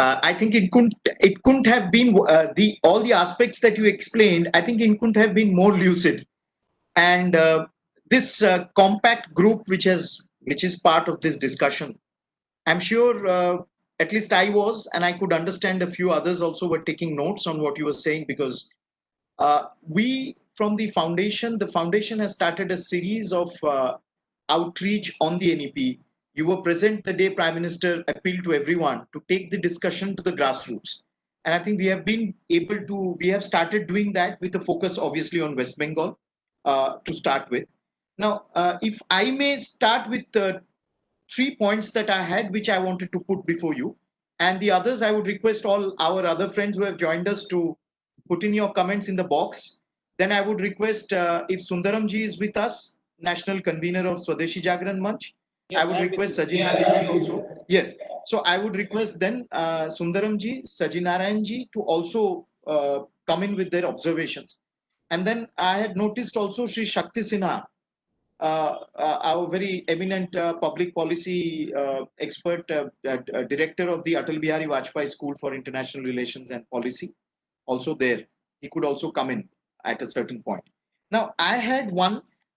I think it couldn't have been the all the aspects that you explained. I think it couldn't have been more lucid. And this compact group, which is part of this discussion, I'm sure at least I was, and I could understand a few others also were taking notes on what you were saying, because we from the foundation has started a series of outreach on the NEP. You were present the day Prime Minister appealed to everyone to take the discussion to the grassroots. And I think we have started doing that with a focus obviously on West Bengal to start with. Now, if I may start with 3 points that I had, which I wanted to put before you. And the others, I would request all our other friends who have joined us to put in your comments in the box. Then I would request if Sundaramji is with us, National Convener of Swadeshi Jagran Manch. Yes, I would request Sajinarayanji also. Yes. So I would request then Sundaramji, Sajinarayanji to also come in with their observations. And then I had noticed also Sri Shakti Sinha, our very eminent public policy expert, director of the Atal Bihari Vajpayee School for International Relations and Policy, also there. He could also come in at a certain point. Now, I had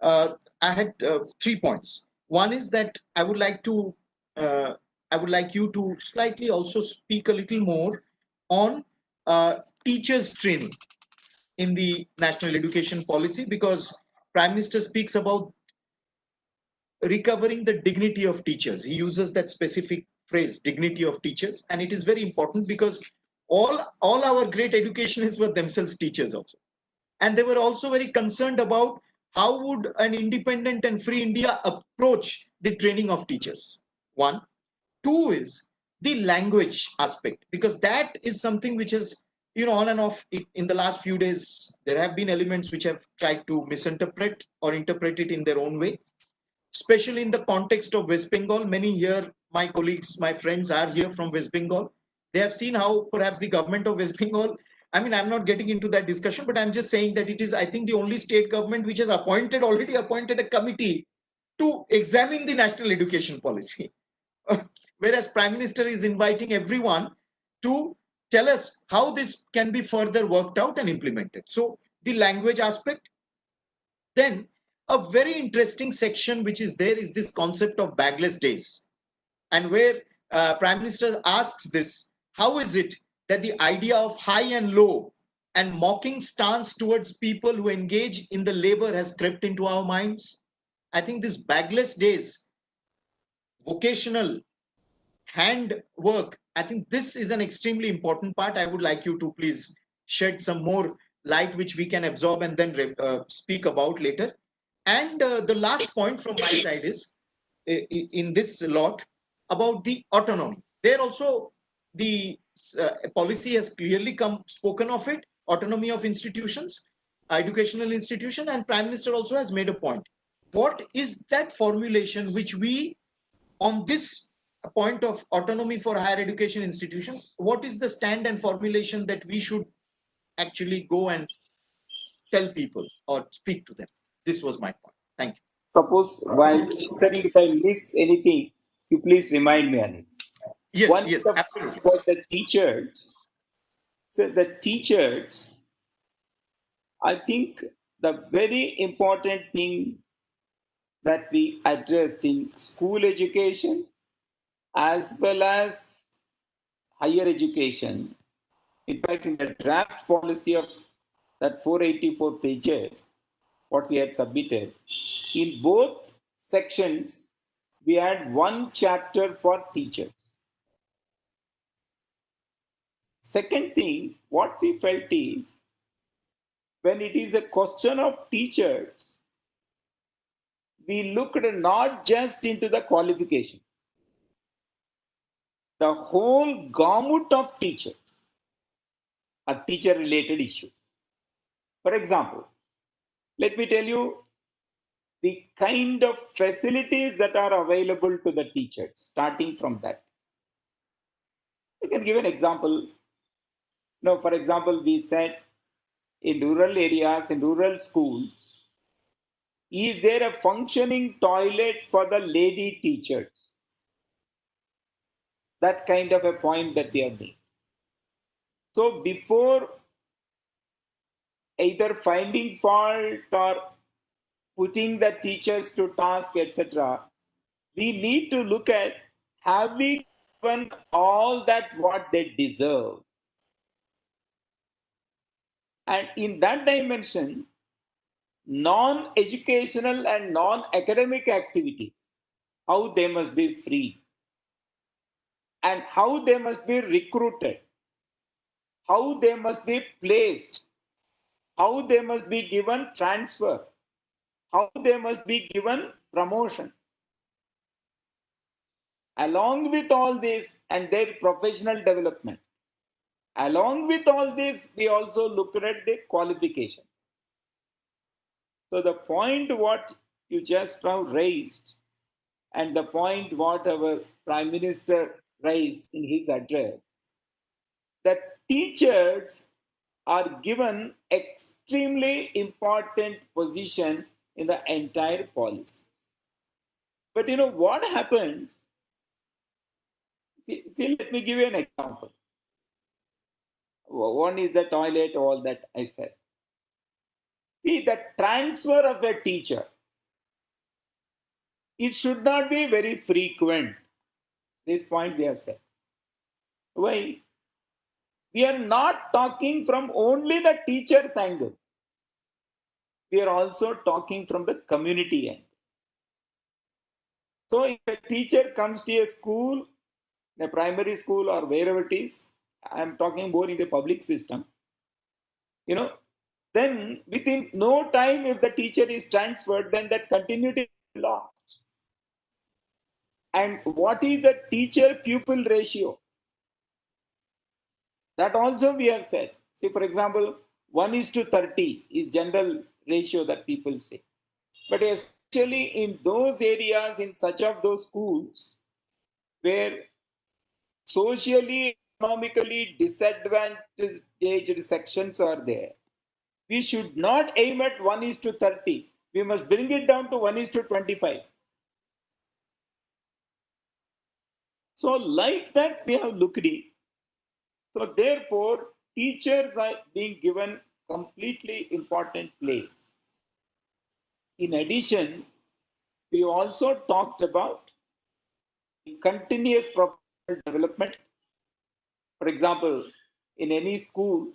3 points. One is that I would like you to slightly also speak a little more on teachers training in the national education policy, because Prime Minister speaks about recovering the dignity of teachers. He uses that specific phrase, dignity of teachers, and it is very important because all our great educationists were themselves teachers also, and they were also very concerned about how would an independent and free India approach the training of teachers. One. Two is the language aspect, because that is something which is, on and off in the last few days. There have been elements which have tried to misinterpret or interpret it in their own way, especially in the context of West Bengal. Many here, my colleagues, my friends are here from West Bengal. They have seen how perhaps the government of West Bengal, I mean, I'm not getting into that discussion, but I'm just saying that it is, I think, the only state government which has already appointed a committee to examine the national education policy. Whereas Prime Minister is inviting everyone to tell us how this can be further worked out and implemented. So the language aspect. Then a very interesting section which is there is this concept of bagless days, and where Prime Minister asks this: how is it that the idea of high and low and mocking stance towards people who engage in the labor has crept into our minds? I think this bagless days, vocational hand work, I think this is an extremely important part. I would like you to please shed some more light which we can absorb and then speak about later. And the last point from my side is in this lot about the autonomy. There also the policy has clearly spoken of it, autonomy of institutions, educational institution, and Prime Minister also has made a point. What is that formulation which we, on this point of autonomy for higher education institution, what is the stand and formulation that we should actually go and tell people or speak to them? This was my point. Thank you. Suppose while answering, if I miss anything, you please remind me on it. Yes, yes, absolutely. For the teachers, so the teachers, I think the very important thing that we addressed in school education as well as higher education, in fact, in the draft policy of that 484 pages, what we had submitted, in both sections, we had one chapter for teachers. Second thing, what we felt is, when it is a question of teachers, we looked not just into the qualification, the whole gamut of teachers are teacher-related issues. For example, let me tell you the kind of facilities that are available to the teachers, starting from that. I can give an example. Now, for example, we said in rural areas, in rural schools, is there a functioning toilet for the lady teachers? that kind of a point that we have made. So before either finding fault or putting the teachers to task, etc., we need to look at, have we given all that what they deserve? And in that dimension, non-educational and non-academic activities, how they must be free, and how they must be recruited, how they must be placed, how they must be given transfer, how they must be given promotion. Along with all this and their professional development, along with all this, we also look at the qualification. So the point what you just now raised, and the point what our Prime Minister raised in his address, that teachers are given extremely important position in the entire policy. But you know what happens? See, let me give you an example. One is the toilet, all that I said. See, the transfer of a teacher, it should not be very frequent. This point we have said. Why? We are not talking from only the teacher's angle. We are also talking from the community end. So if a teacher comes to a school, a primary school or wherever it is, I'm talking more in the public system, you know, then within no time, if the teacher is transferred, then that continuity is lost. And what is the teacher pupil ratio? That also we have said. See, for example, 1:30 is general ratio that people say. But especially in those areas, in such of those schools where socially, economically disadvantaged sections are there, we should not aim at 1:30. We must bring it down to 1:25. So, like that, we have looked at. So, therefore, teachers are being given completely important place. In addition, we also talked about continuous professional development. For example, in any school,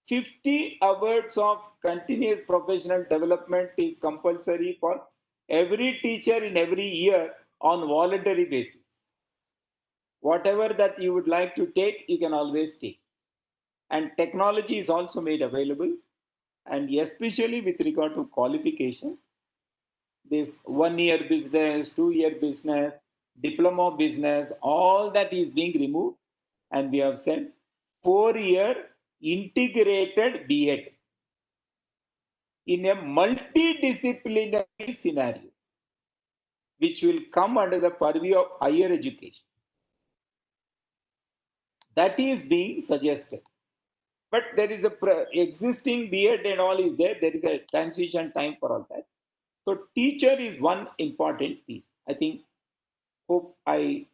50 hours of continuous professional development is compulsory for every teacher in every year on voluntary basis. Whatever that you would like to take, you can always take. And technology is also made available. And especially with regard to qualification, this 1 year business, 2 year business, diploma business, all that is being removed. And we have said 4 year integrated B.Ed in a multidisciplinary scenario, which will come under the purview of higher education. That is being suggested. But there is a existing B.Ed and all is there. There is a transition time for all that. So teacher is one important piece. I think, hope I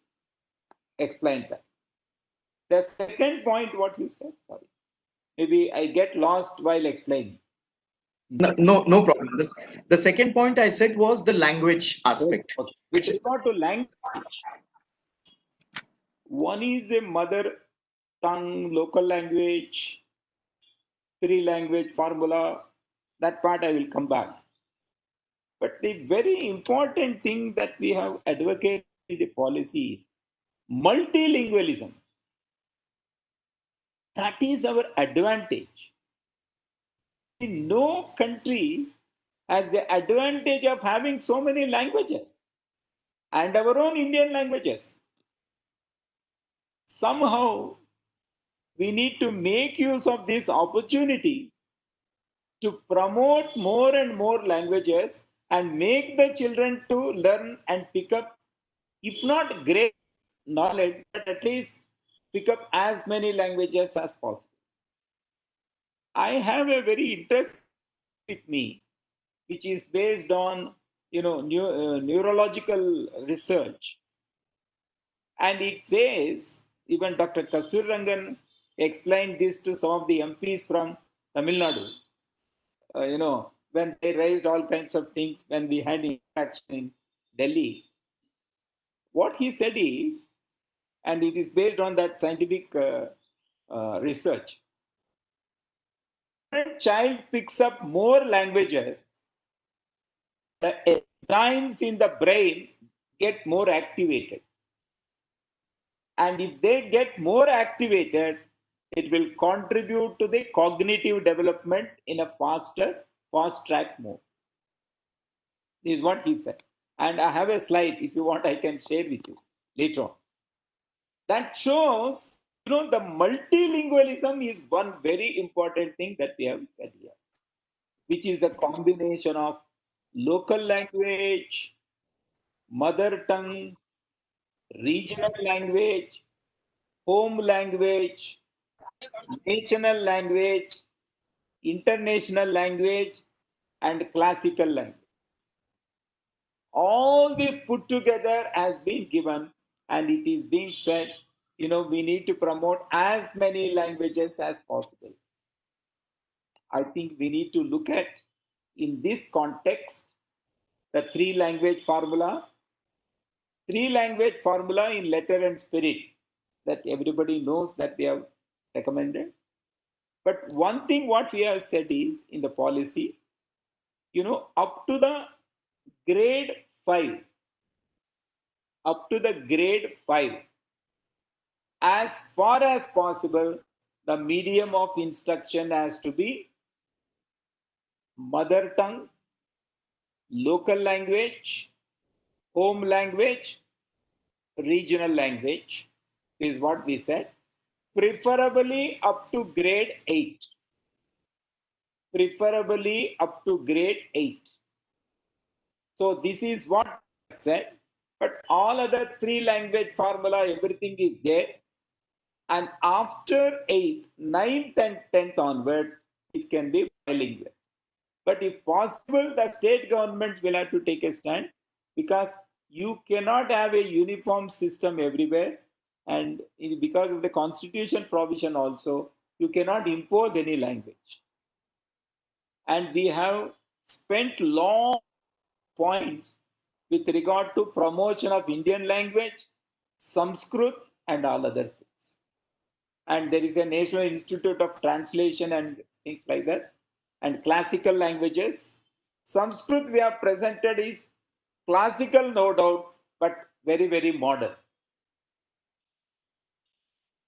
explained that. The second point, what you said, sorry, maybe I get lost while explaining. No problem. The second point I said was the language aspect. Okay. With regard to language, one is the mother tongue, local language, three language formula. That part I will come back. But the very important thing that we have advocated in the policy is multilingualism. That is our advantage. No country has the advantage of having so many languages and our own Indian languages. Somehow, we need to make use of this opportunity to promote more and more languages and make the children to learn and pick up, if not great knowledge, but at least pick up as many languages as possible. I have a very interest with me, which is based on neurological research. And it says, even Dr. Kastur Rangan explained this to some of the MPs from Tamil Nadu, when they raised all kinds of things when we had interaction in Delhi. What he said is, and it is based on that scientific research, when a child picks up more languages, the enzymes in the brain get more activated. And if they get more activated, it will contribute to the cognitive development in a fast track mode. This is what he said. And I have a slide, if you want, I can share with you later on. That shows, the multilingualism is one very important thing that we have said here, which is the combination of local language, mother tongue, regional language, home language, national language, international language, and classical language. All this put together has been given, and it is being said, we need to promote as many languages as possible. I think we need to look at, in this context, the three language formula in letter and spirit that everybody knows that we have recommended. But one thing what we have said is, in the policy, up to the grade 5, as far as possible, the medium of instruction has to be mother tongue, local language, home language, regional language, is what we said. Preferably up to grade 8. So this is what I said. But all other three language formula, everything is there. And after 8th, 9th, and 10th onwards, it can be bilingual. But if possible, the state governments will have to take a stand, because you cannot have a uniform system everywhere. And because of the constitution provision also, you cannot impose any language. And we have spent long points with regard to promotion of Indian language, Sanskrit, and all other things. And there is a National Institute of Translation and things like that. And classical languages. Sanskrit we have presented is classical, no doubt, but very, very modern.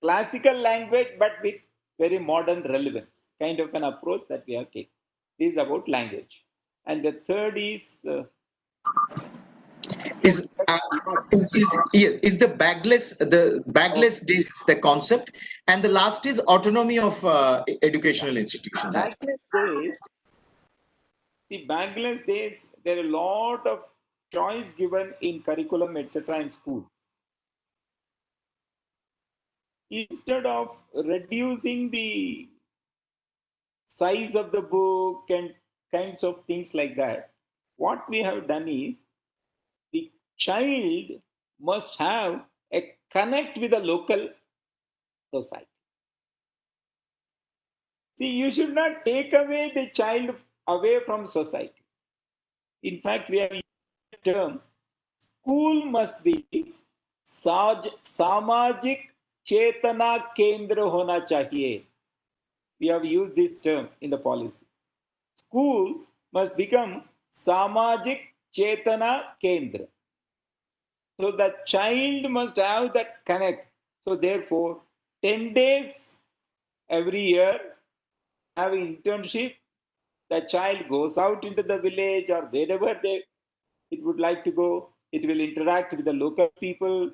Classical language, but with very modern relevance, kind of an approach that we have taken. This is about language. And the third is is the bagless days the concept, and the last is autonomy of educational institutions. Bagless days. The bagless days, there are a lot of choice given in curriculum, etc., in school. Instead of reducing the size of the book and kinds of things like that, what we have done is, the child must have a connect with the local society. See, you should not take away the child away from society. In fact, we have used the term, school must be सामाजिक चेतना केंद्र होना चाहिए. We have used this term in the policy. School must become सामाजिक चेतना केंद्र. So the child must have that connect. So therefore, 10 days every year, have an internship. The child goes out into the village or wherever it would like to go. It will interact with the local people.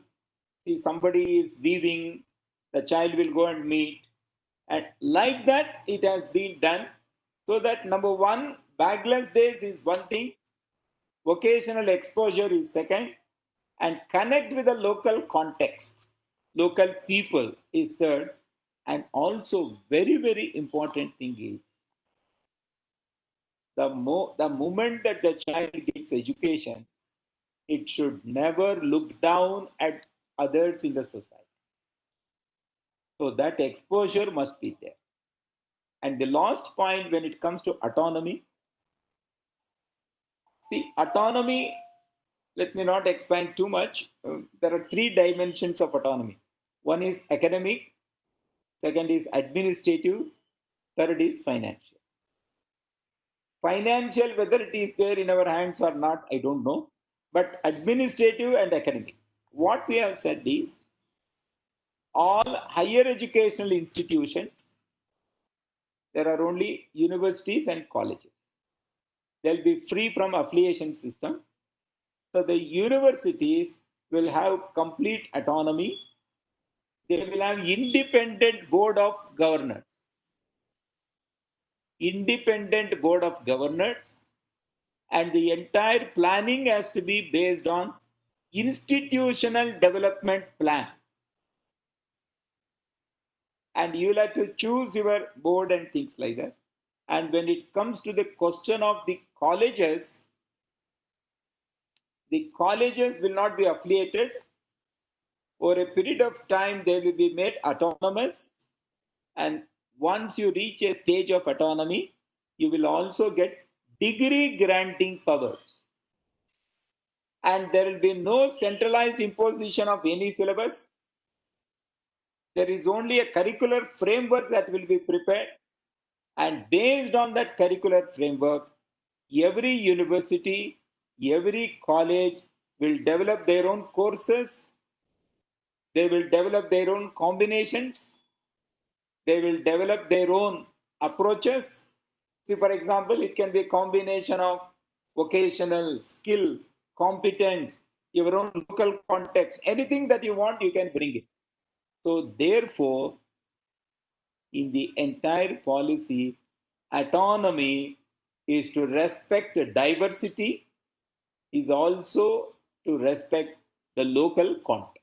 See, somebody is weaving, the child will go and meet. And like that, it has been done. So that number one, bagless days is one thing, vocational exposure is second, and connect with the local context, local people is third. And also very, very important thing is, the moment that the child gets education, it should never look down at others in the society. So that exposure must be there. And the last point when it comes to autonomy, see, autonomy, let me not expand too much. There are three dimensions of autonomy. One is academic, second is administrative, third is financial. Financial, whether it is there in our hands or not, I don't know. But administrative and academic. What we have said is all higher educational institutions, there are only universities and colleges. They'll be free from affiliation system. So the universities will have complete autonomy. They will have independent board of governors. Independent board of governors, and the entire planning has to be based on institutional development plan. And you'll have to choose your board and things like that. And when it comes to the question of the colleges will not be affiliated. For a period of time, they will be made autonomous. And once you reach a stage of autonomy, you will also get degree granting powers. And there will be no centralized imposition of any syllabus. There is only a curricular framework that will be prepared. And based on that curricular framework, every university, every college will develop their own courses. They will develop their own combinations. They will develop their own approaches. See, for example, it can be a combination of vocational, skill, competence, your own local context. Anything that you want, you can bring it. So therefore, in the entire policy, autonomy is to respect diversity, is also to respect the local context.